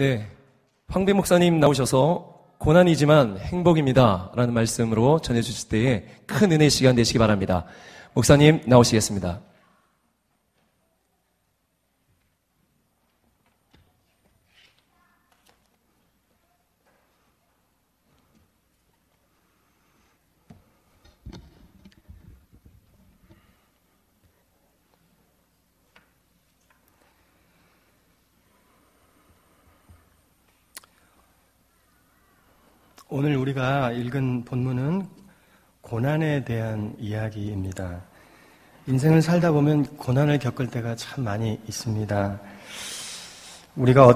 네, 황비 목사님 나오셔서 고난이지만 행복입니다 라는 말씀으로 전해주실 때에 큰 은혜의 시간 되시기 바랍니다. 목사님 나오시겠습니다. 오늘 우리가 읽은 본문은 고난에 대한 이야기입니다. 인생을 살다 보면 고난을 겪을 때가 참 많이 있습니다. 우리가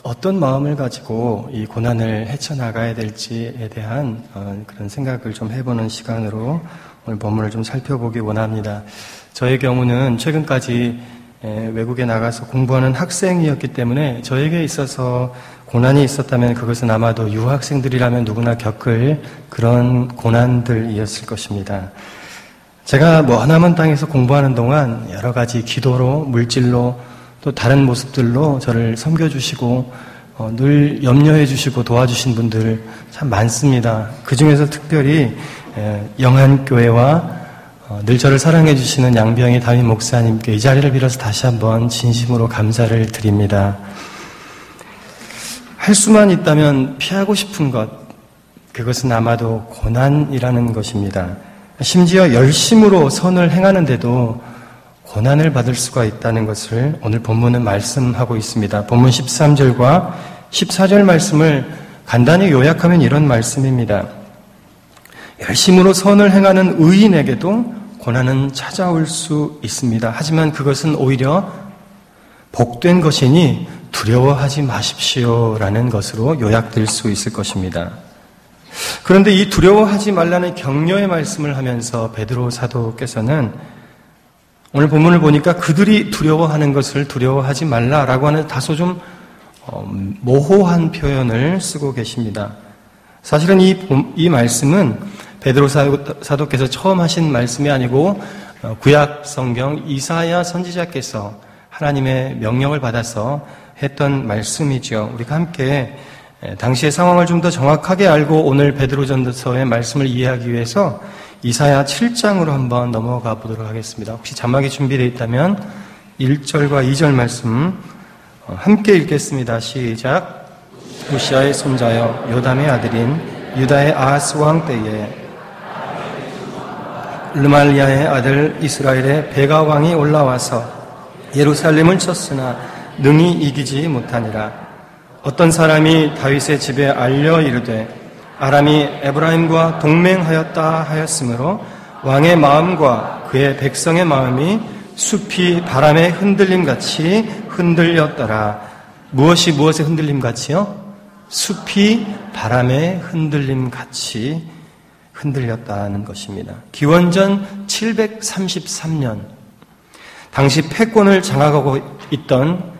어떤 마음을 가지고 이 고난을 헤쳐나가야 될지에 대한 그런 생각을 좀 해보는 시간으로 오늘 본문을 좀 살펴보기 원합니다. 저의 경우는 최근까지 외국에 나가서 공부하는 학생이었기 때문에 저에게 있어서 고난이 있었다면 그것은 아마도 유학생들이라면 누구나 겪을 그런 고난들이었을 것입니다. 제가 머나먼 땅에서 공부하는 동안 여러 가지 기도로, 물질로, 또 다른 모습들로 저를 섬겨주시고 늘 염려해 주시고 도와주신 분들 참 많습니다. 그 중에서 특별히 영안교회와 늘 저를 사랑해 주시는 양병희 담임 목사님께 이 자리를 빌어서 다시 한번 진심으로 감사를 드립니다. 할 수만 있다면 피하고 싶은 것, 그것은 아마도 고난이라는 것입니다. 심지어 열심으로 선을 행하는데도 고난을 받을 수가 있다는 것을 오늘 본문은 말씀하고 있습니다. 본문 13절과 14절 말씀을 간단히 요약하면 이런 말씀입니다. 열심으로 선을 행하는 의인에게도 고난은 찾아올 수 있습니다. 하지만 그것은 오히려 복된 것이니 두려워하지 마십시오라는 것으로 요약될 수 있을 것입니다. 그런데 이 두려워하지 말라는 격려의 말씀을 하면서 베드로 사도께서는 오늘 본문을 보니까 그들이 두려워하는 것을 두려워하지 말라라고 하는 다소 좀 모호한 표현을 쓰고 계십니다. 사실은 이 말씀은 베드로 사도께서 처음 하신 말씀이 아니고 구약 성경 이사야 선지자께서 하나님의 명령을 받아서 했던 말씀이죠. 우리가 함께 당시의 상황을 좀 더 정확하게 알고 오늘 베드로전서의 말씀을 이해하기 위해서 이사야 7장으로 한번 넘어가 보도록 하겠습니다. 혹시 자막이 준비되어 있다면 1절과 2절 말씀 함께 읽겠습니다. 시작. 우시아의 손자여 요담의 아들인 유다의 아하스 왕 때에 르말리아의 아들 이스라엘의 베가 왕이 올라와서 예루살렘을 쳤으나 능히 이기지 못하니라. 어떤 사람이 다윗의 집에 알려 이르되 아람이 에브라임과 동맹하였다 하였으므로 왕의 마음과 그의 백성의 마음이 숲이 바람의 흔들림같이 흔들렸더라. 무엇이 무엇의 흔들림같이요? 숲이 바람의 흔들림같이 흔들렸다는 것입니다. 기원전 733년 당시 패권을 장악하고 있던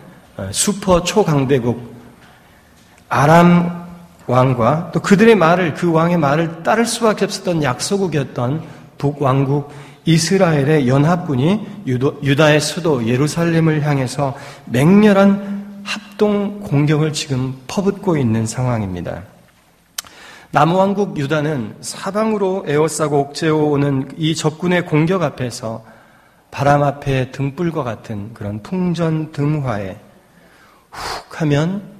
슈퍼 초강대국 아람 왕과 또 그들의 말을, 그 왕의 말을 따를 수밖에 없었던 약소국이었던 북왕국 이스라엘의 연합군이 유다의 수도 예루살렘을 향해서 맹렬한 합동 공격을 지금 퍼붓고 있는 상황입니다. 남왕국 유다는 사방으로 에워싸고 옥죄어오는 이 적군의 공격 앞에서 바람 앞에 등불과 같은 그런 풍전등화에 훅 하면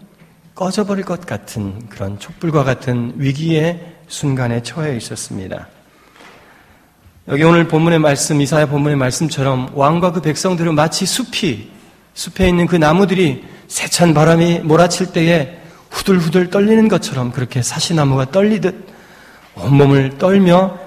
꺼져버릴 것 같은 그런 촛불과 같은 위기의 순간에 처해 있었습니다. 여기 오늘 본문의 말씀, 이사야 본문의 말씀처럼 왕과 그 백성들은 마치 숲에 있는 그 나무들이 세찬 바람이 몰아칠 때에 후들후들 떨리는 것처럼 그렇게 사시나무가 떨리듯 온몸을 떨며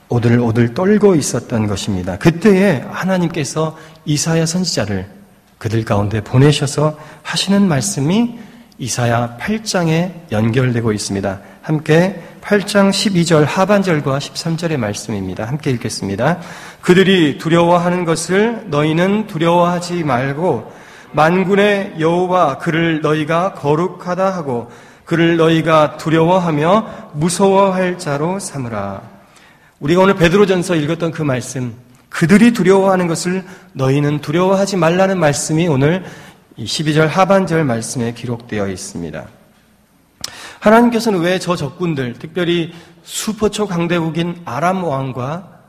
오들오들 떨고 있었던 것입니다. 그때에 하나님께서 이사야 선지자를 그들 가운데 보내셔서 하시는 말씀이 이사야 8장에 연결되고 있습니다. 함께 8장 12절 하반절과 13절의 말씀입니다. 함께 읽겠습니다. 그들이 두려워하는 것을 너희는 두려워하지 말고 만군의 여호와 그를 너희가 거룩하다 하고 그를 너희가 두려워하며 무서워할 자로 삼으라. 우리가 오늘 베드로전서 읽었던 그 말씀, 그들이 두려워하는 것을 너희는 두려워하지 말라는 말씀이 오늘 이 12절 하반절 말씀에 기록되어 있습니다. 하나님께서는 왜 저 적군들, 특별히 수포초 강대국인 아람 왕과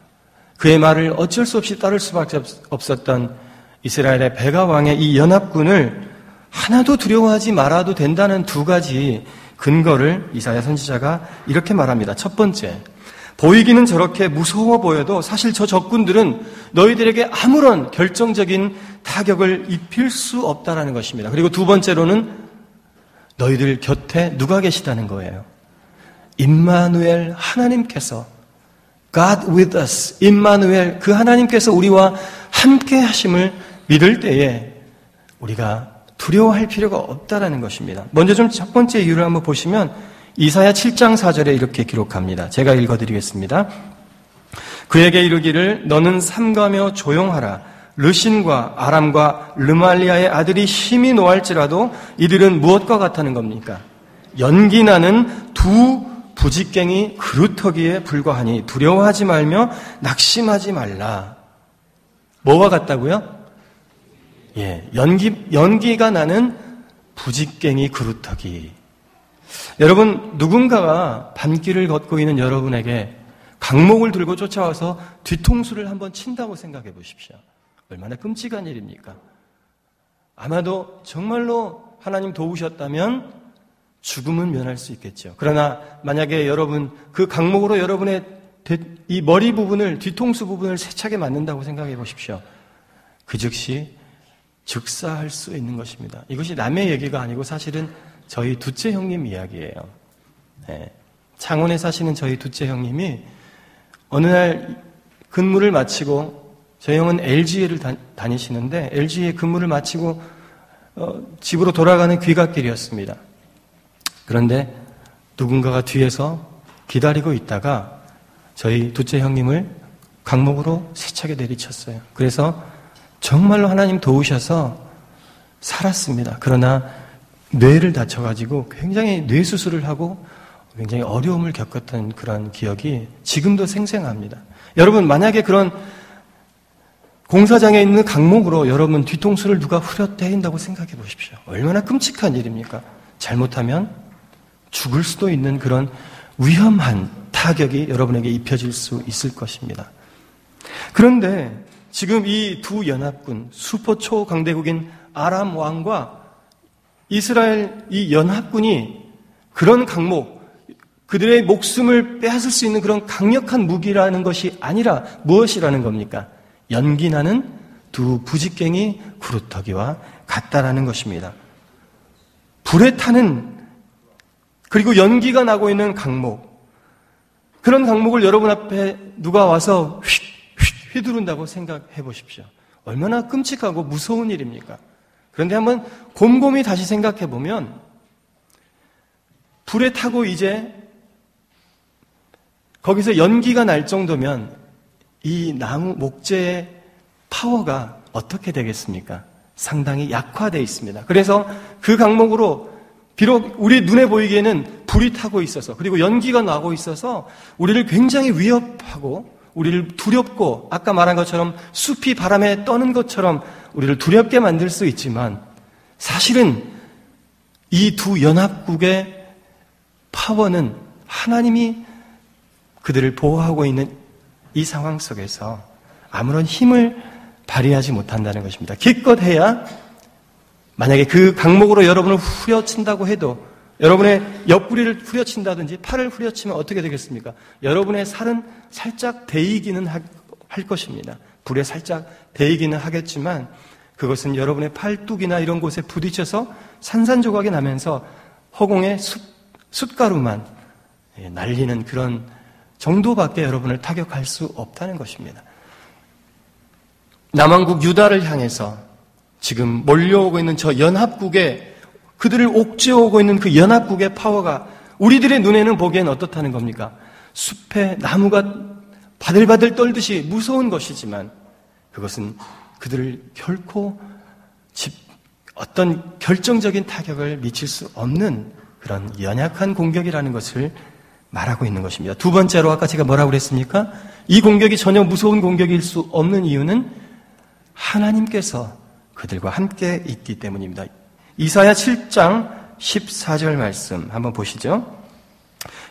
그의 말을 어쩔 수 없이 따를 수밖에 없었던 이스라엘의 베가 왕의 이 연합군을 하나도 두려워하지 말아도 된다는 두 가지 근거를 이사야 선지자가 이렇게 말합니다. 첫 번째, 보이기는 저렇게 무서워 보여도 사실 저 적군들은 너희들에게 아무런 결정적인 타격을 입힐 수 없다는 것입니다. 그리고 두 번째로는 너희들 곁에 누가 계시다는 거예요. 임마누엘 하나님께서, God with us, 임마누엘 그 하나님께서 우리와 함께 하심을 믿을 때에 우리가 두려워할 필요가 없다라는 것입니다. 먼저 좀 첫 번째 이유를 한번 보시면 이사야 7장 4절에 이렇게 기록합니다. 제가 읽어드리겠습니다. 그에게 이르기를 너는 삼가며 조용하라. 르신과 아람과 르말리아의 아들이 심히 노할지라도 이들은 무엇과 같다는 겁니까? 연기 나는 두 부직갱이 그루터기에 불과하니 두려워하지 말며 낙심하지 말라. 뭐와 같다고요? 연기가 나는 부직갱이 그루터기. 여러분, 누군가가 밤길을 걷고 있는 여러분에게 강목을 들고 쫓아와서 뒤통수를 한번 친다고 생각해 보십시오. 얼마나 끔찍한 일입니까? 아마도 정말로 하나님 도우셨다면 죽음은 면할 수 있겠죠. 그러나 만약에 여러분 그 강목으로 여러분의 이 머리 부분을, 뒤통수 부분을 세차게 맞는다고 생각해 보십시오. 그 즉시 즉사할 수 있는 것입니다. 이것이 남의 얘기가 아니고 사실은 저희 둘째 형님 이야기예요. 창원에 사시는 저희 둘째 형님이 어느 날 근무를 마치고, 저희 형은 LG에를 다니시는데 LG에 근무를 마치고 집으로 돌아가는 귀갓길이었습니다. 그런데 누군가가 뒤에서 기다리고 있다가 저희 둘째 형님을 강목으로 세차게 내리쳤어요. 그래서 정말로 하나님 도우셔서 살았습니다. 그러나 뇌를 다쳐가지고 굉장히 뇌수술을 하고 굉장히 어려움을 겪었던 그런 기억이 지금도 생생합니다. 여러분, 만약에 그런 공사장에 있는 강목으로 여러분 뒤통수를 누가 후려때린다고 생각해 보십시오. 얼마나 끔찍한 일입니까? 잘못하면 죽을 수도 있는 그런 위험한 타격이 여러분에게 입혀질 수 있을 것입니다. 그런데 지금 이 두 연합군, 수포초 강대국인 아람 왕과 이스라엘 이 연합군이 그런 강목, 그들의 목숨을 빼앗을 수 있는 그런 강력한 무기라는 것이 아니라 무엇이라는 겁니까? 연기나는 두 부직갱이 구루터기와 같다라는 것입니다. 불에 타는, 그리고 연기가 나고 있는 강목, 그런 강목을 여러분 앞에 누가 와서 휘두른다고 생각해 보십시오. 얼마나 끔찍하고 무서운 일입니까? 그런데 한번 곰곰이 다시 생각해 보면 불에 타고 이제 거기서 연기가 날 정도면 이 나무 목재의 파워가 어떻게 되겠습니까? 상당히 약화되어 있습니다. 그래서 그 강목으로 비록 우리 눈에 보이기에는 불이 타고 있어서, 그리고 연기가 나고 있어서 우리를 굉장히 위협하고 우리를 두렵고, 아까 말한 것처럼 숲이 바람에 떠는 것처럼 우리를 두렵게 만들 수 있지만, 사실은 이 두 연합국의 파워는 하나님이 그들을 보호하고 있는 이 상황 속에서 아무런 힘을 발휘하지 못한다는 것입니다. 기껏해야 만약에 그 강목으로 여러분을 후려친다고 해도, 여러분의 옆구리를 후려친다든지 팔을 후려치면 어떻게 되겠습니까? 여러분의 살은 살짝 데이기는 할 것입니다. 불에 살짝 데이기는 하겠지만 그것은 여러분의 팔뚝이나 이런 곳에 부딪혀서 산산조각이 나면서 허공에 숯가루만 날리는 그런 정도밖에 여러분을 타격할 수 없다는 것입니다. 남왕국 유다를 향해서 지금 몰려오고 있는 저 연합국의, 그들을 옥죄어오고 있는 그 연합국의 파워가 우리들의 눈에는 보기엔 어떻다는 겁니까? 숲에 나무가 바들바들 떨듯이 무서운 것이지만 그것은 그들을 결코 어떤 결정적인 타격을 미칠 수 없는 그런 연약한 공격이라는 것을 말하고 있는 것입니다. 두 번째로 아까 제가 뭐라고 그랬습니까? 이 공격이 전혀 무서운 공격일 수 없는 이유는 하나님께서 그들과 함께 있기 때문입니다. 이사야 7장 14절 말씀 한번 보시죠.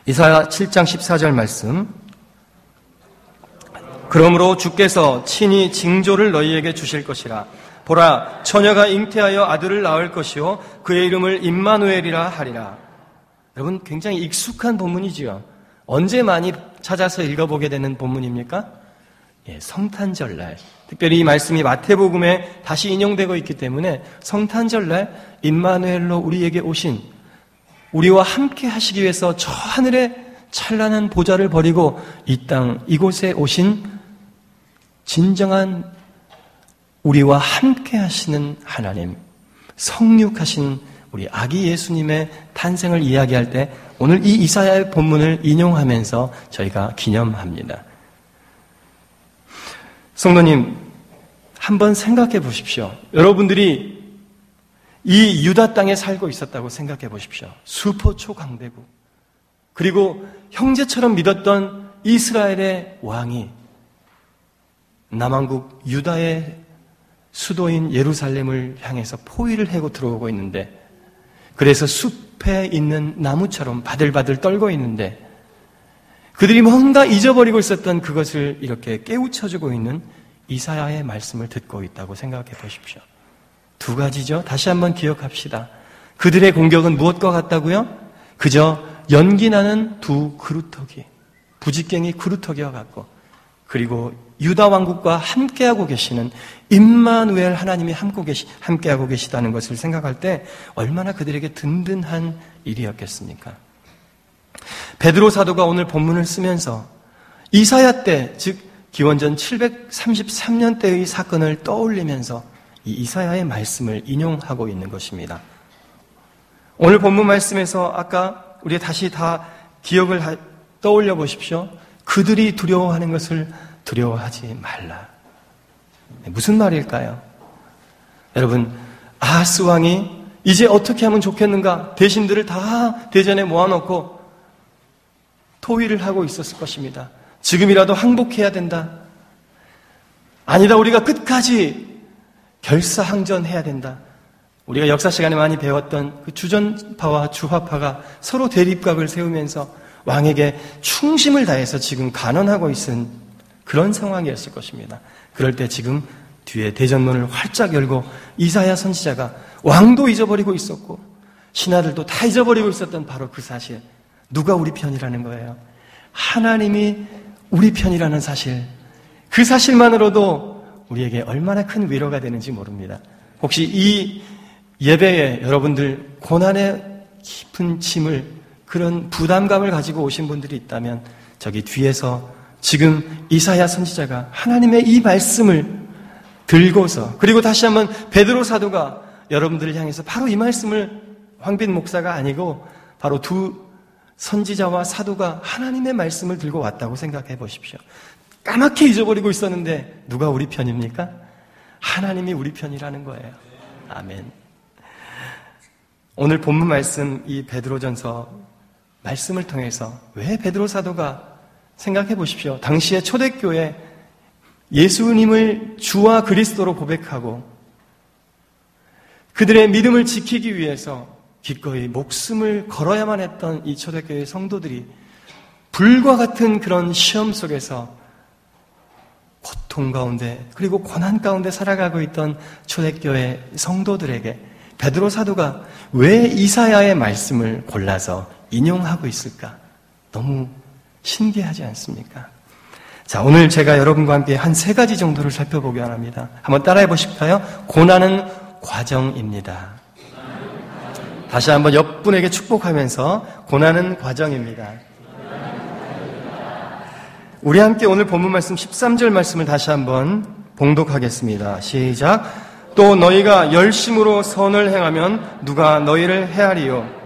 이사야 7장 14절 말씀. 그러므로 주께서 친히 징조를 너희에게 주실 것이라. 보라, 처녀가 잉태하여 아들을 낳을 것이요 그의 이름을 임마누엘이라 하리라. 여러분, 굉장히 익숙한 본문이지요. 언제 많이 찾아서 읽어보게 되는 본문입니까? 성탄절날. 특별히 이 말씀이 마태복음에 다시 인용되고 있기 때문에 성탄절날 임마누엘로 우리에게 오신, 우리와 함께 하시기 위해서 저 하늘의 찬란한 보좌를 버리고 이 땅 이곳에 오신 진정한 우리와 함께 하시는 하나님, 성육하신 우리 아기 예수님의 탄생을 이야기할 때 오늘 이 이사야의 본문을 인용하면서 저희가 기념합니다. 성도님, 한번 생각해 보십시오. 여러분들이 이 유다 땅에 살고 있었다고 생각해 보십시오. 수포 초강대국, 그리고 형제처럼 믿었던 이스라엘의 왕이 남왕국 유다의 수도인 예루살렘을 향해서 포위를 해고 들어오고 있는데, 그래서 숲에 있는 나무처럼 바들바들 떨고 있는데 그들이 뭔가 잊어버리고 있었던 그것을 이렇게 깨우쳐주고 있는 이사야의 말씀을 듣고 있다고 생각해 보십시오. 두 가지죠. 다시 한번 기억합시다. 그들의 공격은 무엇과 같다고요? 그저 연기나는 두 그루터기, 부직갱이 그루터기와 같고, 그리고 유다 왕국과 함께하고 계시는 임마누엘 하나님이 함께하고 계시다는 것을 생각할 때 얼마나 그들에게 든든한 일이었겠습니까? 베드로 사도가 오늘 본문을 쓰면서 이사야 때, 즉 기원전 733년 때의 사건을 떠올리면서 이 이사야의 말씀을 인용하고 있는 것입니다. 오늘 본문 말씀에서 아까 우리가 다시 다 기억을 떠올려 보십시오. 그들이 두려워하는 것을 두려워하지 말라. 무슨 말일까요? 여러분, 아하스 왕이 이제 어떻게 하면 좋겠는가? 대신들을 다 대전에 모아놓고 토의를 하고 있었을 것입니다. 지금이라도 항복해야 된다. 아니다, 우리가 끝까지 결사항전해야 된다. 우리가 역사 시간에 많이 배웠던 그 주전파와 주화파가 서로 대립각을 세우면서 왕에게 충심을 다해서 지금 간언하고 있은 그런 상황이었을 것입니다. 그럴 때 지금 뒤에 대전문을 활짝 열고 이사야 선지자가 왕도 잊어버리고 있었고 신하들도 다 잊어버리고 있었던 바로 그 사실, 누가 우리 편이라는 거예요? 하나님이 우리 편이라는 사실, 그 사실만으로도 우리에게 얼마나 큰 위로가 되는지 모릅니다. 혹시 이 예배에 여러분들 고난의 깊은 짐을, 그런 부담감을 가지고 오신 분들이 있다면 저기 뒤에서 지금 이사야 선지자가 하나님의 이 말씀을 들고서, 그리고 다시 한번 베드로 사도가 여러분들을 향해서 바로 이 말씀을, 황빈 목사가 아니고 바로 두 선지자와 사도가 하나님의 말씀을 들고 왔다고 생각해 보십시오. 까맣게 잊어버리고 있었는데 누가 우리 편입니까? 하나님이 우리 편이라는 거예요. 아멘. 오늘 본문 말씀, 이 베드로전서 말씀을 통해서 왜 베드로 사도가, 생각해 보십시오. 당시의 초대교회 예수님을 주와 그리스도로 고백하고 그들의 믿음을 지키기 위해서 기꺼이 목숨을 걸어야만 했던 이 초대교회 성도들이 불과 같은 그런 시험 속에서 고통 가운데 그리고 고난 가운데 살아가고 있던 초대교회 성도들에게 베드로 사도가 왜 이사야의 말씀을 골라서 인용하고 있을까? 너무 신기하지 않습니까? 자, 오늘 제가 여러분과 함께 한 3가지 정도를 살펴보기 원합니다. 한번 따라해 보실까요? 고난은 과정입니다. 다시 한번 옆분에게 축복하면서 고난은 과정입니다. 우리 함께 오늘 본문 말씀 13절 말씀을 다시 한번 봉독하겠습니다. 시작. 또 너희가 열심으로 선을 행하면 누가 너희를 해하리요.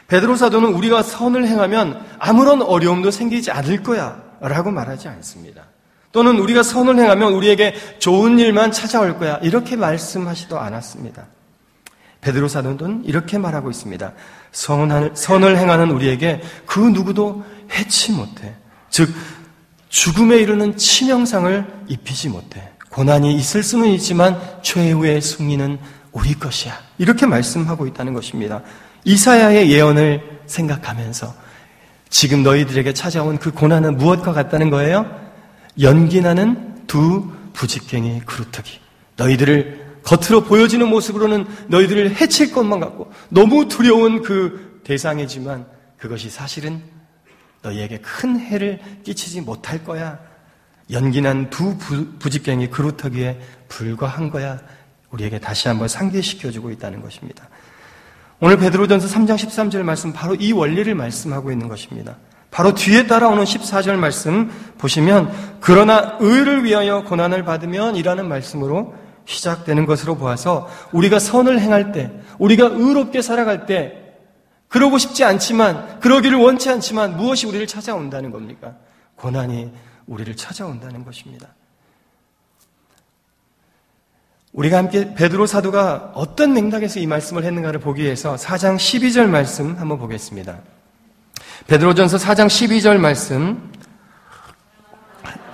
베드로 사도는 우리가 선을 행하면 아무런 어려움도 생기지 않을 거야 라고 말하지 않습니다. 또는 우리가 선을 행하면 우리에게 좋은 일만 찾아올 거야 이렇게 말씀하지도 않았습니다. 베드로 사도는 이렇게 말하고 있습니다. 선을 행하는 우리에게 그 누구도 해치 못해, 즉 죽음에 이르는 치명상을 입히지 못해. 고난이 있을 수는 있지만 최후의 승리는 우리 것이야. 이렇게 말씀하고 있다는 것입니다. 이사야의 예언을 생각하면서 지금 너희들에게 찾아온 그 고난은 무엇과 같다는 거예요? 연기나는 두 부직갱이 그루터기. 너희들을 겉으로 보여지는 모습으로는 너희들을 해칠 것만 같고 너무 두려운 그 대상이지만 그것이 사실은 너희에게 큰 해를 끼치지 못할 거야. 연기난 두 부직갱이 그루터기에 불과한 거야. 우리에게 다시 한번 상기시켜주고 있다는 것입니다. 오늘 베드로전서 3장 13절 말씀 바로 이 원리를 말씀하고 있는 것입니다. 바로 뒤에 따라오는 14절 말씀 보시면 그러나 의를 위하여 고난을 받으면 이라는 말씀으로 시작되는 것으로 보아서 우리가 선을 행할 때, 우리가 의롭게 살아갈 때 그러고 싶지 않지만, 그러기를 원치 않지만 무엇이 우리를 찾아온다는 겁니까? 고난이 우리를 찾아온다는 것입니다. 우리가 함께 베드로 사도가 어떤 맥락에서 이 말씀을 했는가를 보기 위해서 4장 12절 말씀 한번 보겠습니다. 베드로전서 4장 12절 말씀,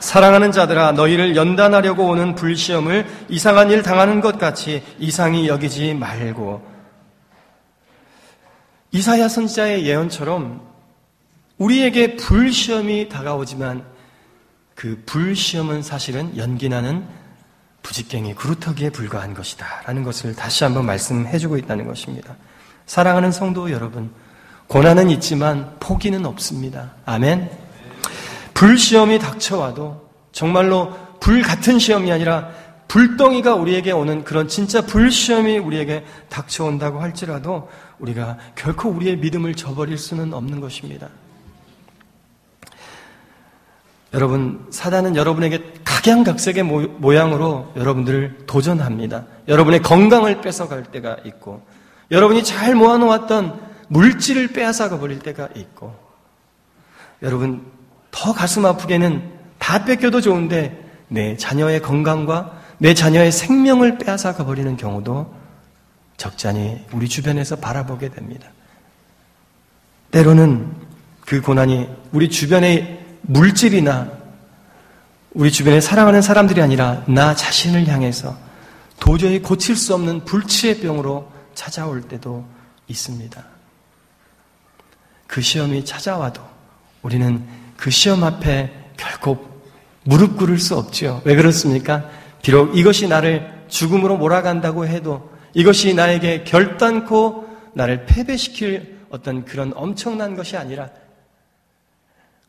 사랑하는 자들아 너희를 연단하려고 오는 불시험을 이상한 일 당하는 것 같이 이상히 여기지 말고. 이사야 선지자의 예언처럼 우리에게 불시험이 다가오지만 그 불시험은 사실은 연기나는 부직갱이 그루터기에 불과한 것이다 라는 것을 다시 한번 말씀해주고 있다는 것입니다. 사랑하는 성도 여러분, 고난은 있지만 포기는 없습니다. 아멘. 불시험이 닥쳐와도 정말로 불 같은 시험이 아니라 불덩이가 우리에게 오는 그런 진짜 불시험이 우리에게 닥쳐온다고 할지라도 우리가 결코 우리의 믿음을 저버릴 수는 없는 것입니다. 여러분, 사단은 여러분에게 각양각색의 모양으로 여러분들을 도전합니다. 여러분의 건강을 뺏어갈 때가 있고, 여러분이 잘 모아놓았던 물질을 빼앗아가 버릴 때가 있고, 여러분 더 가슴 아프게는 다 뺏겨도 좋은데 내 자녀의 건강과 내 자녀의 생명을 빼앗아가 버리는 경우도 적잖이 우리 주변에서 바라보게 됩니다. 때로는 그 고난이 우리 주변의 물질이나 우리 주변에 사랑하는 사람들이 아니라 나 자신을 향해서 도저히 고칠 수 없는 불치의 병으로 찾아올 때도 있습니다. 그 시험이 찾아와도 우리는 그 시험 앞에 결코 무릎 꿇을 수 없죠. 왜 그렇습니까? 비록 이것이 나를 죽음으로 몰아간다고 해도 이것이 나에게 결단코 나를 패배시킬 어떤 그런 엄청난 것이 아니라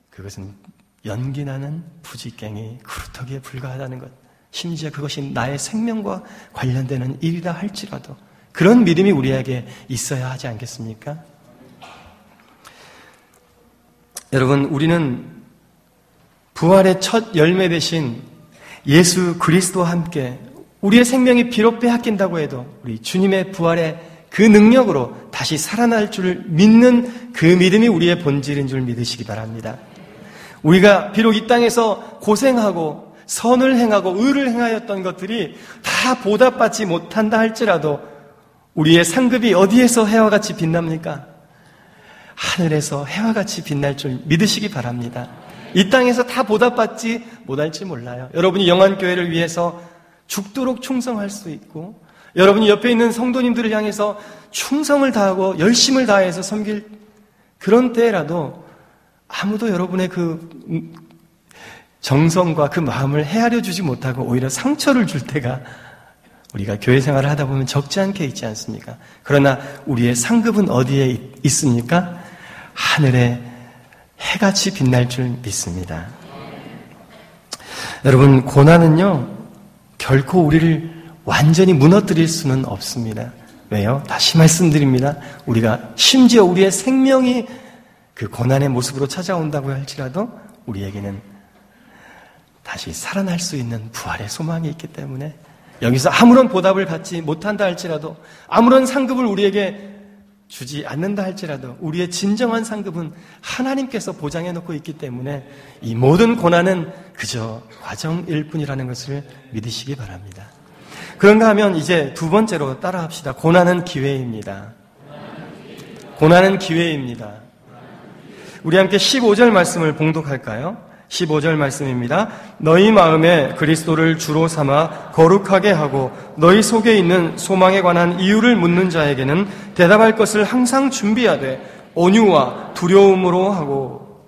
그것은 연기나는 부직갱이 그루터기에 불과하다는 것, 심지어 그것이 나의 생명과 관련되는 일이라 할지라도 그런 믿음이 우리에게 있어야 하지 않겠습니까? 여러분, 우리는 부활의 첫 열매 대신 예수 그리스도와 함께 우리의 생명이 비록 빼앗긴다고 해도 우리 주님의 부활의 그 능력으로 다시 살아날 줄 믿는 그 믿음이 우리의 본질인 줄 믿으시기 바랍니다. 우리가 비록 이 땅에서 고생하고 선을 행하고 의를 행하였던 것들이 다 보답받지 못한다 할지라도 우리의 상급이 어디에서 해와 같이 빛납니까? 하늘에서 해와 같이 빛날 줄 믿으시기 바랍니다. 이 땅에서 다 보답받지 못할지 몰라요. 여러분이 영안교회를 위해서 죽도록 충성할 수 있고 여러분이 옆에 있는 성도님들을 향해서 충성을 다하고 열심을 다해서 섬길 그런 때라도 아무도 여러분의 그 정성과 그 마음을 헤아려 주지 못하고 오히려 상처를 줄 때가 우리가 교회 생활을 하다 보면 적지 않게 있지 않습니까? 그러나 우리의 상급은 어디에 있습니까? 하늘에 해같이 빛날 줄 믿습니다. 여러분, 고난은요 결코 우리를 완전히 무너뜨릴 수는 없습니다. 왜요? 다시 말씀드립니다. 우리가 심지어 우리의 생명이 그 고난의 모습으로 찾아온다고 할지라도 우리에게는 다시 살아날 수 있는 부활의 소망이 있기 때문에 여기서 아무런 보답을 받지 못한다 할지라도 아무런 상급을 우리에게 주지 않는다 할지라도 우리의 진정한 상급은 하나님께서 보장해 놓고 있기 때문에 이 모든 고난은 그저 과정일 뿐이라는 것을 믿으시기 바랍니다. 그런가 하면 이제 두 번째로 따라합시다. 고난은 기회입니다. 고난은 기회입니다. 우리 함께 15절 말씀을 봉독할까요? 15절 말씀입니다. 너희 마음에 그리스도를 주로 삼아 거룩하게 하고 너희 속에 있는 소망에 관한 이유를 묻는 자에게는 대답할 것을 항상 준비하되 온유와 두려움으로 하고.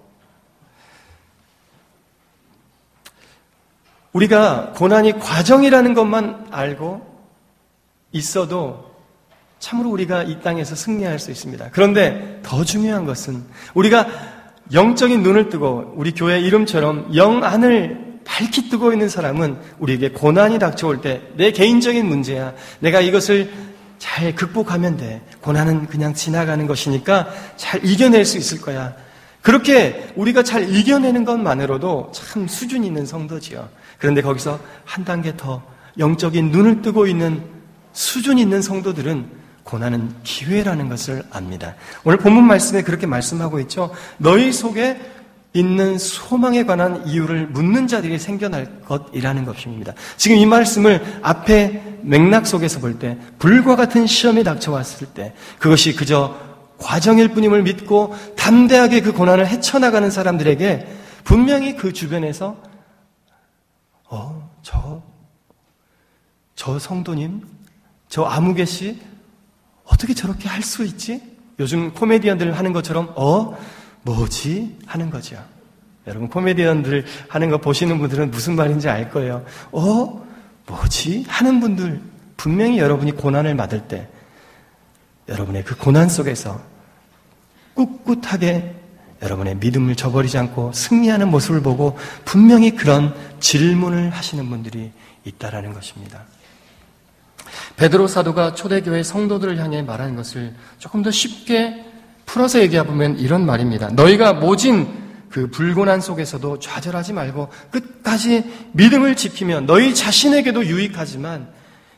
우리가 고난이 과정이라는 것만 알고 있어도 참으로 우리가 이 땅에서 승리할 수 있습니다. 그런데 더 중요한 것은 우리가 영적인 눈을 뜨고 우리 교회 이름처럼 영 안을 밝히 뜨고 있는 사람은 우리에게 고난이 닥쳐올 때 내 개인적인 문제야, 내가 이것을 잘 극복하면 돼, 고난은 그냥 지나가는 것이니까 잘 이겨낼 수 있을 거야, 그렇게 우리가 잘 이겨내는 것만으로도 참 수준 있는 성도지요. 그런데 거기서 한 단계 더 영적인 눈을 뜨고 있는 수준 있는 성도들은 고난은 기회라는 것을 압니다. 오늘 본문 말씀에 그렇게 말씀하고 있죠. 너희 속에 있는 소망에 관한 이유를 묻는 자들이 생겨날 것이라는 것입니다. 지금 이 말씀을 앞에 맥락 속에서 볼 때 불과 같은 시험이 닥쳐왔을 때 그것이 그저 과정일 뿐임을 믿고 담대하게 그 고난을 헤쳐나가는 사람들에게 분명히 그 주변에서 저 성도님, 저 아무개 씨 어떻게 저렇게 할 수 있지? 요즘 코미디언들 하는 것처럼 뭐지? 하는 거죠. 여러분 코미디언들 하는 거 보시는 분들은 무슨 말인지 알 거예요. 뭐지? 하는 분들 분명히 여러분이 고난을 받을 때 여러분의 그 고난 속에서 꿋꿋하게 여러분의 믿음을 저버리지 않고 승리하는 모습을 보고 분명히 그런 질문을 하시는 분들이 있다라는 것입니다. 베드로 사도가 초대교회 성도들을 향해 말하는 것을 조금 더 쉽게 풀어서 얘기해보면 이런 말입니다. 너희가 모진 그 불고난 속에서도 좌절하지 말고 끝까지 믿음을 지키면 너희 자신에게도 유익하지만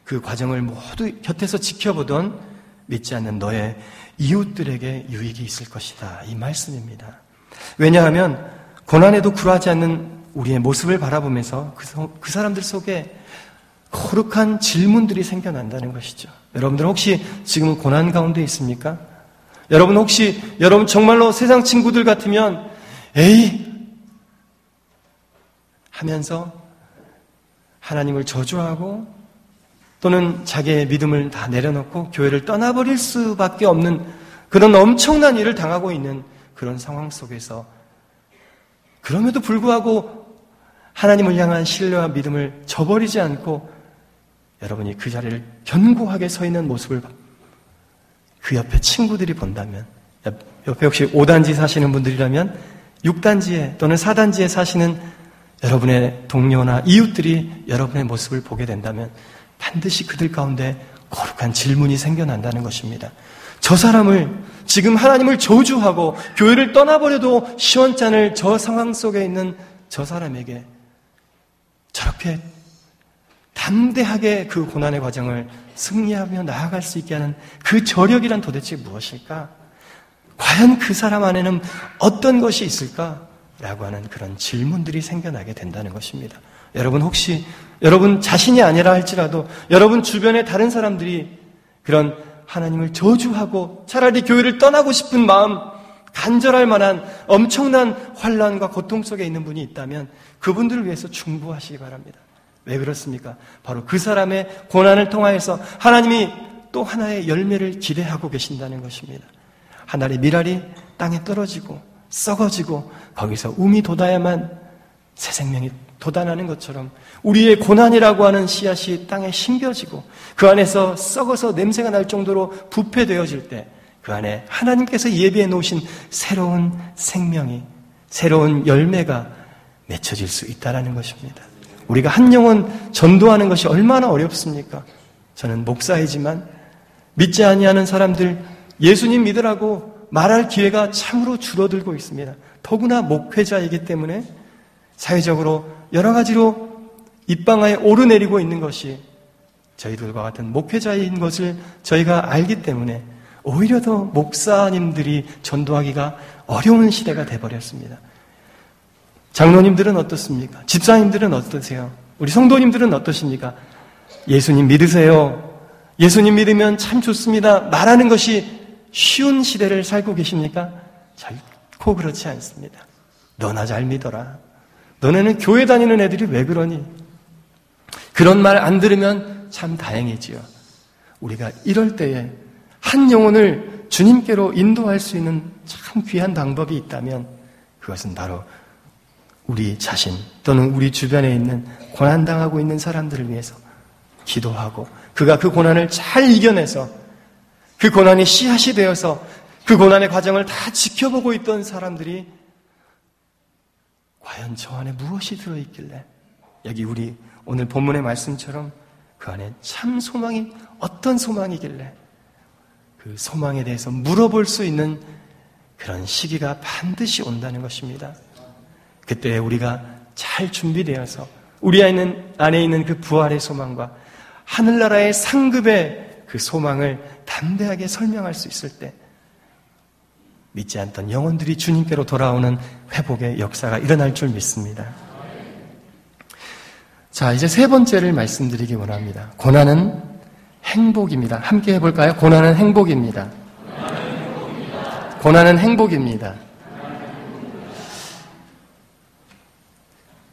그 과정을 모두 곁에서 지켜보던 믿지 않는 너의 이웃들에게 유익이 있을 것이다. 이 말씀입니다. 왜냐하면 고난에도 굴하지 않는 우리의 모습을 바라보면서 그 사람들 속에 거룩한 질문들이 생겨난다는 것이죠. 여러분들 혹시 지금 고난 가운데 있습니까? 여러분 혹시 여러분 정말로 세상 친구들 같으면 에이 하면서 하나님을 저주하고 또는 자기의 믿음을 다 내려놓고 교회를 떠나버릴 수밖에 없는 그런 엄청난 일을 당하고 있는 그런 상황 속에서 그럼에도 불구하고 하나님을 향한 신뢰와 믿음을 저버리지 않고 여러분이 그 자리를 견고하게 서 있는 모습을 그 옆에 친구들이 본다면, 옆에 혹시 5단지 사시는 분들이라면 6단지에 또는 4단지에 사시는 여러분의 동료나 이웃들이 여러분의 모습을 보게 된다면 반드시 그들 가운데 거룩한 질문이 생겨난다는 것입니다. 저 사람을 지금 하나님을 저주하고 교회를 떠나버려도 시원찮을 저 상황 속에 있는 저 사람에게 저렇게 담대하게 그 고난의 과정을 승리하며 나아갈 수 있게 하는 그 저력이란 도대체 무엇일까? 과연 그 사람 안에는 어떤 것이 있을까? 라고 하는 그런 질문들이 생겨나게 된다는 것입니다. 여러분 혹시 여러분 자신이 아니라 할지라도 여러분 주변의 다른 사람들이 그런 하나님을 저주하고 차라리 교회를 떠나고 싶은 마음 간절할 만한 엄청난 환난과 고통 속에 있는 분이 있다면 그분들을 위해서 중보하시기 바랍니다. 왜 그렇습니까? 바로 그 사람의 고난을 통하여서 하나님이 또 하나의 열매를 기대하고 계신다는 것입니다. 하나의 밀알이 땅에 떨어지고 썩어지고 거기서 움이 돋아야만 새 생명이 돋아나는 것처럼 우리의 고난이라고 하는 씨앗이 땅에 심겨지고 그 안에서 썩어서 냄새가 날 정도로 부패되어질 때 그 안에 하나님께서 예비해 놓으신 새로운 생명이, 새로운 열매가 맺혀질 수 있다는 것입니다. 우리가 한 영혼 전도하는 것이 얼마나 어렵습니까? 저는 목사이지만 믿지 아니하는 사람들 예수님 믿으라고 말할 기회가 참으로 줄어들고 있습니다. 더구나 목회자이기 때문에 사회적으로 여러 가지로 입방아에 오르내리고 있는 것이 저희들과 같은 목회자인 것을 저희가 알기 때문에 오히려 더 목사님들이 전도하기가 어려운 시대가 돼버렸습니다. 장로님들은 어떻습니까? 집사님들은 어떠세요? 우리 성도님들은 어떠십니까? 예수님 믿으세요. 예수님 믿으면 참 좋습니다. 말하는 것이 쉬운 시대를 살고 계십니까? 결코 그렇지 않습니다. 너나 잘 믿어라. 너네는 교회 다니는 애들이 왜 그러니? 그런 말 안 들으면 참 다행이지요. 우리가 이럴 때에 한 영혼을 주님께로 인도할 수 있는 참 귀한 방법이 있다면 그것은 바로 우리 자신 또는 우리 주변에 있는 고난당하고 있는 사람들을 위해서 기도하고 그가 그 고난을 잘 이겨내서 그 고난이 씨앗이 되어서 그 고난의 과정을 다 지켜보고 있던 사람들이 과연 저 안에 무엇이 들어있길래 여기 우리 오늘 본문의 말씀처럼 그 안에 참 소망이 어떤 소망이길래 그 소망에 대해서 물어볼 수 있는 그런 시기가 반드시 온다는 것입니다. 그때 우리가 잘 준비되어서 우리 안에 있는 그 부활의 소망과 하늘나라의 상급의 그 소망을 담대하게 설명할 수 있을 때 믿지 않던 영혼들이 주님께로 돌아오는 회복의 역사가 일어날 줄 믿습니다. 자, 이제 세 번째를 말씀드리기 원합니다. 고난은 행복입니다. 함께 해볼까요? 고난은 행복입니다. 고난은 행복입니다.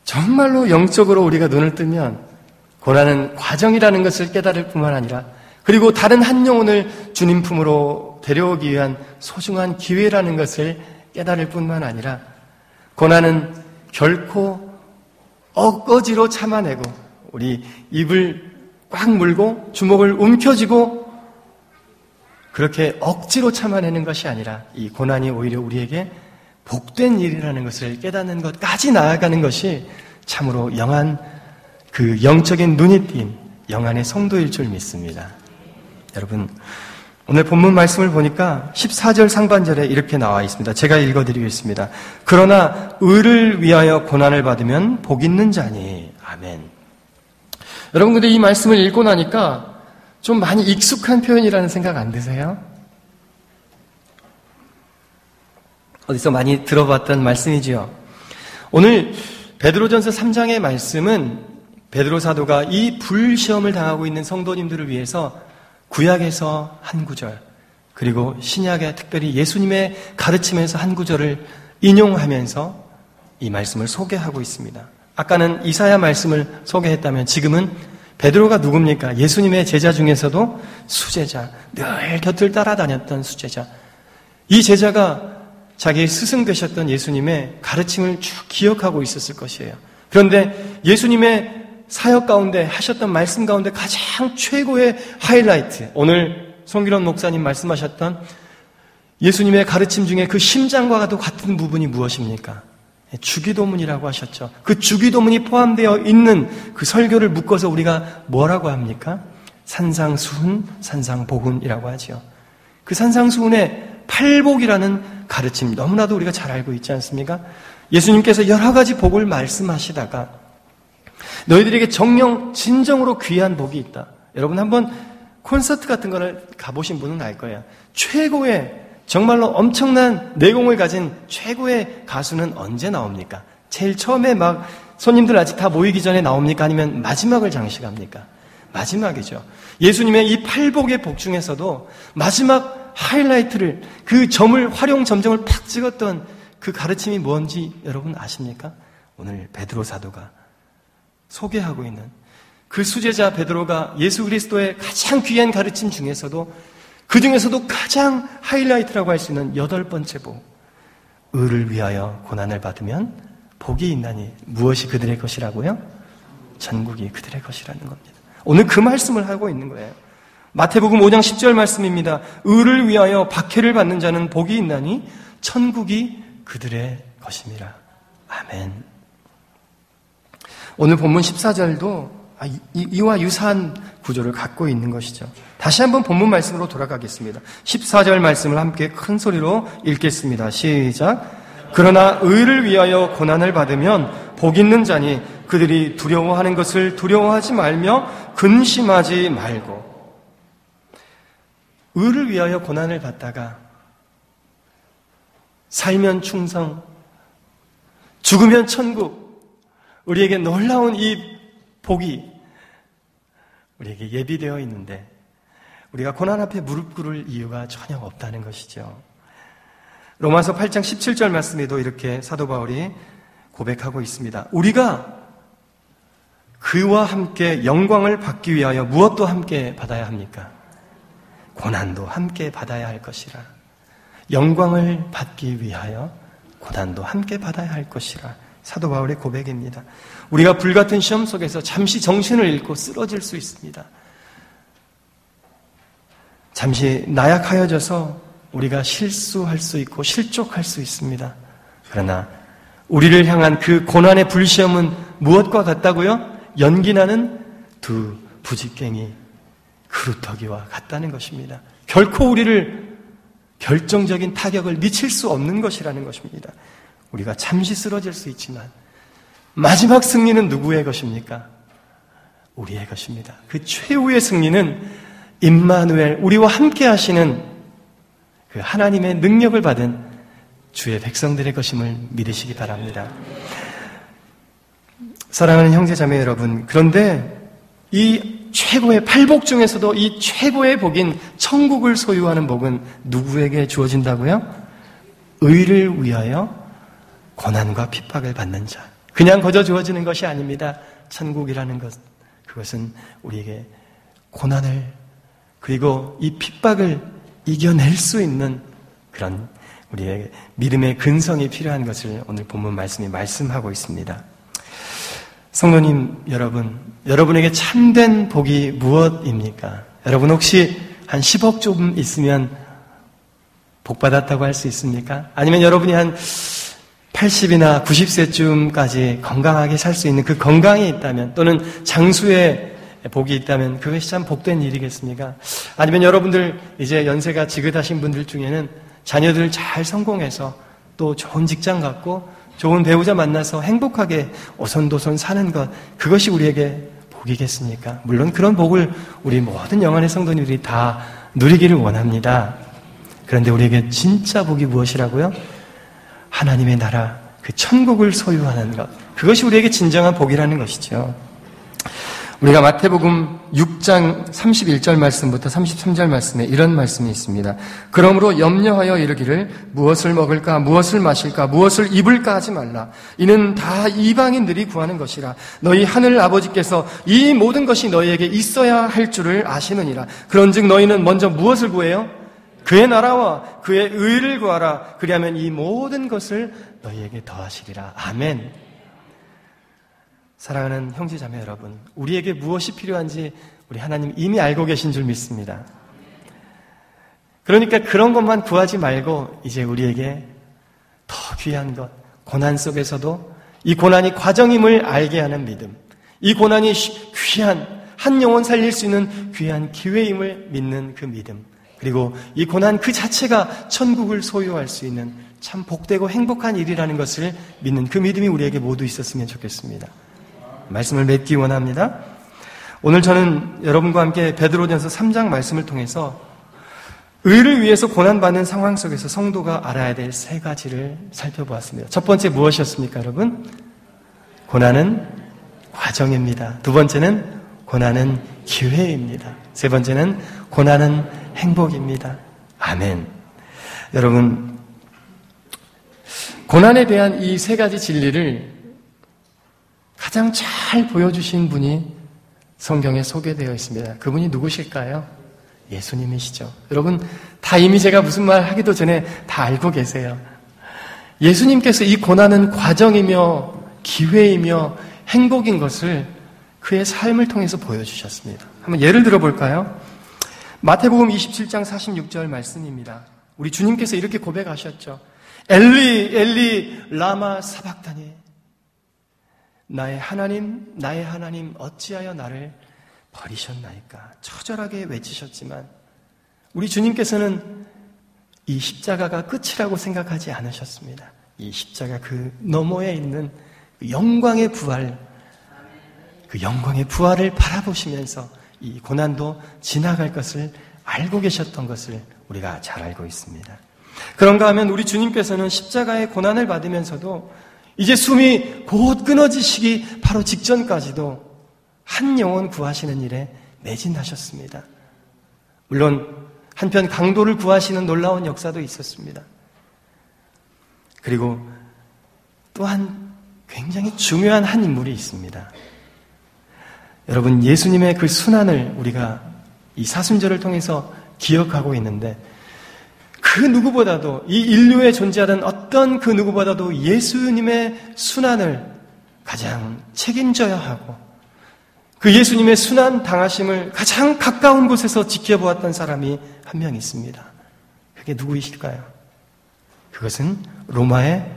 정말로 영적으로 우리가 눈을 뜨면 고난은 과정이라는 것을 깨달을 뿐만 아니라 그리고 다른 한 영혼을 주님 품으로 데려오기 위한 소중한 기회라는 것을 깨달을 뿐만 아니라 고난은 결코 억지로 참아내고 우리 입을 꽉 물고 주먹을 움켜쥐고 그렇게 억지로 참아내는 것이 아니라 이 고난이 오히려 우리에게 복된 일이라는 것을 깨닫는 것까지 나아가는 것이 참으로 영한 그 영적인 눈이 띈 영안의 성도일 줄 믿습니다. 여러분, 오늘 본문 말씀을 보니까 14절 상반절에 이렇게 나와 있습니다. 제가 읽어드리겠습니다. 그러나 의를 위하여 고난을 받으면 복 있는 자니. 아멘. 여러분, 근데 이 말씀을 읽고 나니까 좀 많이 익숙한 표현이라는 생각 안 드세요? 어디서 많이 들어봤던 말씀이지요. 오늘 베드로전서 3장의 말씀은 베드로 사도가 이 불시험을 당하고 있는 성도님들을 위해서 구약에서 한 구절 그리고 신약에 특별히 예수님의 가르침에서 한 구절을 인용하면서 이 말씀을 소개하고 있습니다. 아까는 이사야 말씀을 소개했다면 지금은 베드로가 누굽니까? 예수님의 제자 중에서도 수제자, 늘 곁을 따라다녔던 수제자. 이 제자가 자기의 스승 되셨던 예수님의 가르침을 쭉 기억하고 있었을 것이에요. 그런데 예수님의 사역 가운데 하셨던 말씀 가운데 가장 최고의 하이라이트, 오늘 송기론 목사님 말씀하셨던 예수님의 가르침 중에 그 심장과도 같은 부분이 무엇입니까? 주기도문이라고 하셨죠. 그 주기도문이 포함되어 있는 그 설교를 묶어서 우리가 뭐라고 합니까? 산상수훈, 산상보훈이라고 하죠. 그 산상수훈의 팔복이라는 가르침 너무나도 우리가 잘 알고 있지 않습니까? 예수님께서 여러 가지 복을 말씀하시다가 너희들에게 정령 진정으로 귀한 복이 있다. 여러분 한번 콘서트 같은 거를 가보신 분은 알 거예요. 최고의 정말로 엄청난 내공을 가진 최고의 가수는 언제 나옵니까? 제일 처음에 막 손님들 아직 다 모이기 전에 나옵니까? 아니면 마지막을 장식합니까? 마지막이죠. 예수님의 이 팔복의 복 중에서도 마지막 하이라이트를 그 점을 활용 점정을 팍 찍었던 그 가르침이 뭔지 여러분 아십니까? 오늘 베드로 사도가 소개하고 있는 그 수제자 베드로가 예수 그리스도의 가장 귀한 가르침 중에서도 그 중에서도 가장 하이라이트라고 할 수 있는 8번째 복, 의를 위하여 고난을 받으면 복이 있나니. 무엇이 그들의 것이라고요? 천국이 그들의 것이라는 겁니다. 오늘 그 말씀을 하고 있는 거예요. 마태복음 5장 10절 말씀입니다. 의를 위하여 박해를 받는 자는 복이 있나니 천국이 그들의 것임이라. 아멘. 오늘 본문 14절도 이와 유사한 구조를 갖고 있는 것이죠. 다시 한번 본문 말씀으로 돌아가겠습니다. 14절 말씀을 함께 큰 소리로 읽겠습니다. 시작. 그러나 의를 위하여 고난을 받으면 복 있는 자니 그들이 두려워하는 것을 두려워하지 말며 근심하지 말고. 의를 위하여 고난을 받다가 살면 충성, 죽으면 천국, 우리에게 놀라운 이 복이 우리에게 예비되어 있는데 우리가 고난 앞에 무릎 꿇을 이유가 전혀 없다는 것이죠. 로마서 8장 17절 말씀에도 이렇게 사도 바울이 고백하고 있습니다. 우리가 그와 함께 영광을 받기 위하여 무엇도 함께 받아야 합니까? 고난도 함께 받아야 할 것이라. 영광을 받기 위하여 고난도 함께 받아야 할 것이라. 사도 바울의 고백입니다. 우리가 불같은 시험 속에서 잠시 정신을 잃고 쓰러질 수 있습니다. 잠시 나약하여져서 우리가 실수할 수 있고 실족할 수 있습니다. 그러나 우리를 향한 그 고난의 불시험은 무엇과 같다고요? 연기나는 두 부직갱이 그루터기와 같다는 것입니다. 결코 우리를 결정적인 타격을 미칠 수 없는 것이라는 것입니다. 우리가 잠시 쓰러질 수 있지만 마지막 승리는 누구의 것입니까? 우리의 것입니다. 그 최후의 승리는 임마누엘, 우리와 함께 하시는 그 하나님의 능력을 받은 주의 백성들의 것임을 믿으시기 바랍니다. 사랑하는 형제자매 여러분, 그런데 이 최고의 팔복 중에서도 이 최고의 복인 천국을 소유하는 복은 누구에게 주어진다고요? 의를 위하여 고난과 핍박을 받는 자. 그냥 거저 주어지는 것이 아닙니다. 천국이라는 것, 그것은 우리에게 고난을 그리고 이 핍박을 이겨낼 수 있는 그런 우리에게 믿음의 근성이 필요한 것을 오늘 본문 말씀이 말씀하고 있습니다. 성도님 여러분, 여러분에게 참된 복이 무엇입니까? 여러분 혹시 한 10억 좀 있으면 복 받았다고 할 수 있습니까? 아니면 여러분이 한 80이나 90세쯤까지 건강하게 살 수 있는 그 건강이 있다면, 또는 장수의 복이 있다면 그것이 참 복된 일이겠습니까? 아니면 여러분들 이제 연세가 지긋하신 분들 중에는 자녀들 잘 성공해서 또 좋은 직장 갖고 좋은 배우자 만나서 행복하게 오손도손 사는 것, 그것이 우리에게 복이겠습니까? 물론 그런 복을 우리 모든 영혼의 성도님들이 다 누리기를 원합니다. 그런데 우리에게 진짜 복이 무엇이라고요? 하나님의 나라, 그 천국을 소유하는 것, 그것이 우리에게 진정한 복이라는 것이죠. 우리가 마태복음 6장 31절 말씀부터 33절 말씀에 이런 말씀이 있습니다. 그러므로 염려하여 이르기를 무엇을 먹을까, 무엇을 마실까, 무엇을 입을까 하지 말라. 이는 다 이방인들이 구하는 것이라. 너희 하늘 아버지께서 이 모든 것이 너희에게 있어야 할 줄을 아시느니라. 그런즉 너희는 먼저 무엇을 구해요? 그의 나라와 그의 의를 구하라. 그리하면 이 모든 것을 너희에게 더하시리라. 아멘. 사랑하는 형제자매 여러분, 우리에게 무엇이 필요한지 우리 하나님 이미 알고 계신 줄 믿습니다. 그러니까 그런 것만 구하지 말고 이제 우리에게 더 귀한 것, 고난 속에서도 이 고난이 과정임을 알게 하는 믿음, 이 고난이 귀한, 한 영혼 살릴 수 있는 귀한 기회임을 믿는 그 믿음, 그리고 이 고난 그 자체가 천국을 소유할 수 있는 참 복되고 행복한 일이라는 것을 믿는 그 믿음이 우리에게 모두 있었으면 좋겠습니다. 말씀을 맺기 원합니다. 오늘 저는 여러분과 함께 베드로전서 3장 말씀을 통해서 의를 위해서 고난받는 상황 속에서 성도가 알아야 될 세 가지를 살펴보았습니다. 첫 번째 무엇이었습니까, 여러분? 고난은 과정입니다. 두 번째는 고난은 기회입니다. 세 번째는 고난은 행복입니다. 아멘. 여러분, 고난에 대한 이 세 가지 진리를 가장 잘 보여주신 분이 성경에 소개되어 있습니다. 그분이 누구실까요? 예수님이시죠. 여러분, 다 이미 제가 무슨 말 하기도 전에 다 알고 계세요. 예수님께서 이 고난은 과정이며 기회이며 행복인 것을 그의 삶을 통해서 보여주셨습니다. 한번 예를 들어볼까요? 마태복음 27장 46절 말씀입니다. 우리 주님께서 이렇게 고백하셨죠. 엘리 엘리 라마 사박다니, 나의 하나님 어찌하여 나를 버리셨나이까. 처절하게 외치셨지만 우리 주님께서는 이 십자가가 끝이라고 생각하지 않으셨습니다. 이 십자가 그 너머에 있는 그 영광의 부활, 그 영광의 부활을 바라보시면서 이 고난도 지나갈 것을 알고 계셨던 것을 우리가 잘 알고 있습니다. 그런가 하면 우리 주님께서는 십자가의 고난을 받으면서도 이제 숨이 곧 끊어지시기 바로 직전까지도 한 영혼 구하시는 일에 매진하셨습니다. 물론 한편 강도를 구하시는 놀라운 역사도 있었습니다. 그리고 또한 굉장히 중요한 한 인물이 있습니다. 여러분, 예수님의 그 순환을 우리가 이 사순절을 통해서 기억하고 있는데, 그 누구보다도, 이 인류에 존재하던 어떤 그 누구보다도 예수님의 순환을 가장 책임져야 하고, 그 예수님의 순환 당하심을 가장 가까운 곳에서 지켜보았던 사람이 한 명 있습니다. 그게 누구이실까요? 그것은 로마의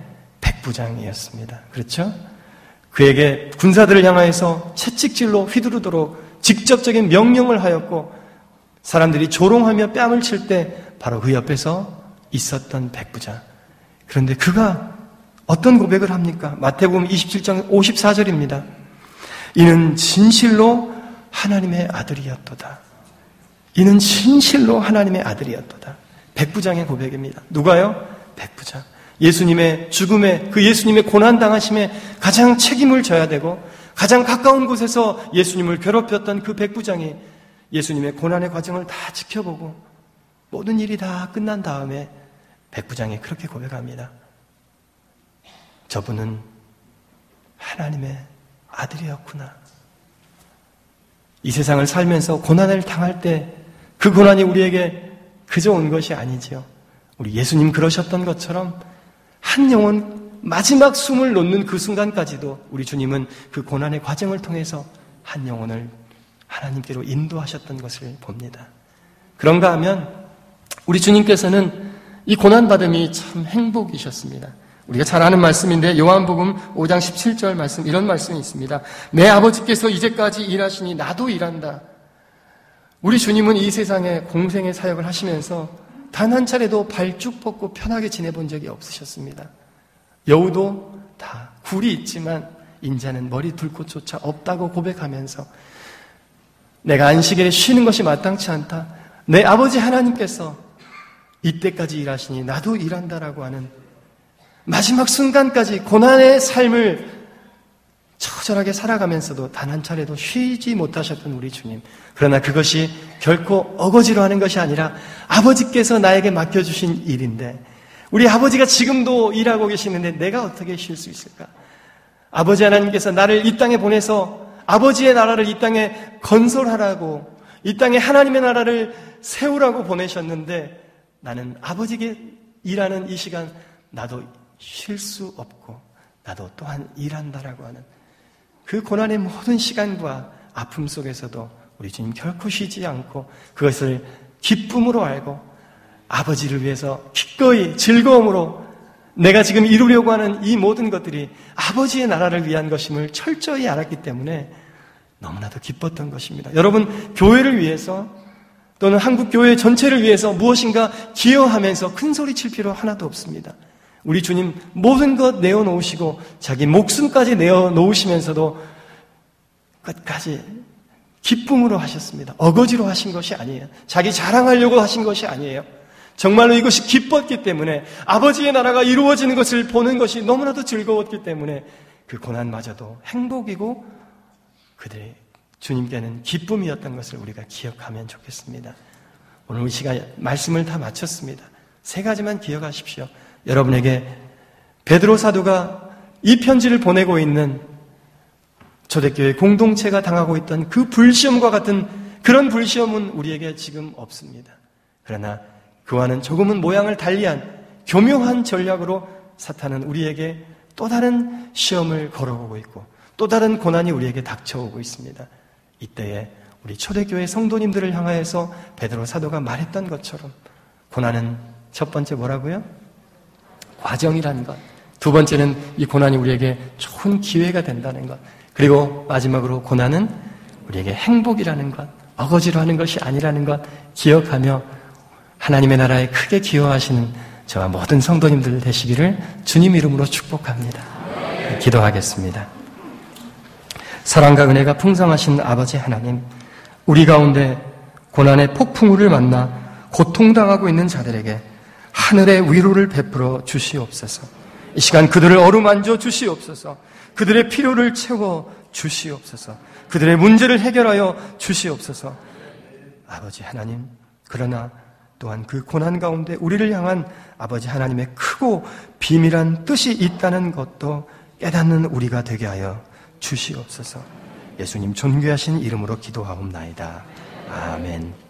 백부장이었습니다. 그렇죠? 그에게 군사들을 향하여서 채찍질로 휘두르도록 직접적인 명령을 하였고, 사람들이 조롱하며 뺨을 칠 때 바로 그 옆에서 있었던 백부장. 그런데 그가 어떤 고백을 합니까? 마태복음 27장 54절입니다. 이는 진실로 하나님의 아들이었도다. 이는 진실로 하나님의 아들이었도다. 백부장의 고백입니다. 누가요? 백부장. 예수님의 죽음에, 그 예수님의 고난당하심에 가장 책임을 져야 되고 가장 가까운 곳에서 예수님을 괴롭혔던 그 백부장이 예수님의 고난의 과정을 다 지켜보고 모든 일이 다 끝난 다음에 백부장이 그렇게 고백합니다. 저분은 하나님의 아들이었구나. 이 세상을 살면서 고난을 당할 때 그 고난이 우리에게 그저 온 것이 아니지요. 우리 예수님 그러셨던 것처럼 한 영혼 마지막 숨을 놓는 그 순간까지도 우리 주님은 그 고난의 과정을 통해서 한 영혼을 하나님께로 인도하셨던 것을 봅니다. 그런가 하면 우리 주님께서는 이 고난받음이 참 행복이셨습니다. 우리가 잘 아는 말씀인데 요한복음 5장 17절 말씀, 이런 말씀이 있습니다. 내 아버지께서 이제까지 일하시니 나도 일한다. 우리 주님은 이 세상에 공생의 사역을 하시면서 단 한 차례도 발쭉 뻗고 편하게 지내본 적이 없으셨습니다. 여우도 다 굴이 있지만 인자는 머리 둘 곳조차 없다고 고백하면서 내가 안식일에 쉬는 것이 마땅치 않다. 내 아버지 하나님께서 이때까지 일하시니 나도 일한다라고 하는 마지막 순간까지 고난의 삶을 처절하게 살아가면서도 단 한 차례도 쉬지 못하셨던 우리 주님. 그러나 그것이 결코 어거지로 하는 것이 아니라 아버지께서 나에게 맡겨주신 일인데 우리 아버지가 지금도 일하고 계시는데 내가 어떻게 쉴 수 있을까? 아버지 하나님께서 나를 이 땅에 보내서 아버지의 나라를 이 땅에 건설하라고, 이 땅에 하나님의 나라를 세우라고 보내셨는데 나는 아버지께 일하는 이 시간 나도 쉴 수 없고 나도 또한 일한다라고 하는 그 고난의 모든 시간과 아픔 속에서도 우리 주님 결코 쉬지 않고 그것을 기쁨으로 알고 아버지를 위해서 기꺼이 즐거움으로 내가 지금 이루려고 하는 이 모든 것들이 아버지의 나라를 위한 것임을 철저히 알았기 때문에 너무나도 기뻤던 것입니다. 여러분, 교회를 위해서 또는 한국 교회 전체를 위해서 무엇인가 기여하면서 큰 소리 칠 필요 하나도 없습니다. 우리 주님 모든 것 내어놓으시고 자기 목숨까지 내어놓으시면서도 끝까지 기쁨으로 하셨습니다. 어거지로 하신 것이 아니에요. 자기 자랑하려고 하신 것이 아니에요. 정말로 이것이 기뻤기 때문에 아버지의 나라가 이루어지는 것을 보는 것이 너무나도 즐거웠기 때문에 그 고난마저도 행복이고 그들의 주님께는 기쁨이었던 것을 우리가 기억하면 좋겠습니다. 오늘 이 시간 말씀을 다 마쳤습니다. 세 가지만 기억하십시오. 여러분에게 베드로 사도가 이 편지를 보내고 있는 초대교회 공동체가 당하고 있던 그 불시험과 같은 그런 불시험은 우리에게 지금 없습니다. 그러나 그와는 조금은 모양을 달리한 교묘한 전략으로 사탄은 우리에게 또 다른 시험을 걸어오고 있고 또 다른 고난이 우리에게 닥쳐오고 있습니다. 이때에 우리 초대교회 성도님들을 향하여서 베드로 사도가 말했던 것처럼 고난은 첫 번째 뭐라고요? 과정이라는 것. 두 번째는 이 고난이 우리에게 좋은 기회가 된다는 것. 그리고 마지막으로 고난은 우리에게 행복이라는 것, 어거지로 하는 것이 아니라는 것 기억하며 하나님의 나라에 크게 기여하시는 저와 모든 성도님들 되시기를 주님 이름으로 축복합니다. 기도하겠습니다. 사랑과 은혜가 풍성하신 아버지 하나님, 우리 가운데 고난의 폭풍우를 만나 고통당하고 있는 자들에게 하늘의 위로를 베풀어 주시옵소서. 이 시간 그들을 어루만져 주시옵소서. 그들의 필요를 채워 주시옵소서. 그들의 문제를 해결하여 주시옵소서. 아버지 하나님, 그러나 또한 그 고난 가운데 우리를 향한 아버지 하나님의 크고 비밀한 뜻이 있다는 것도 깨닫는 우리가 되게 하여 주시옵소서. 예수님 존귀하신 이름으로 기도하옵나이다. 아멘.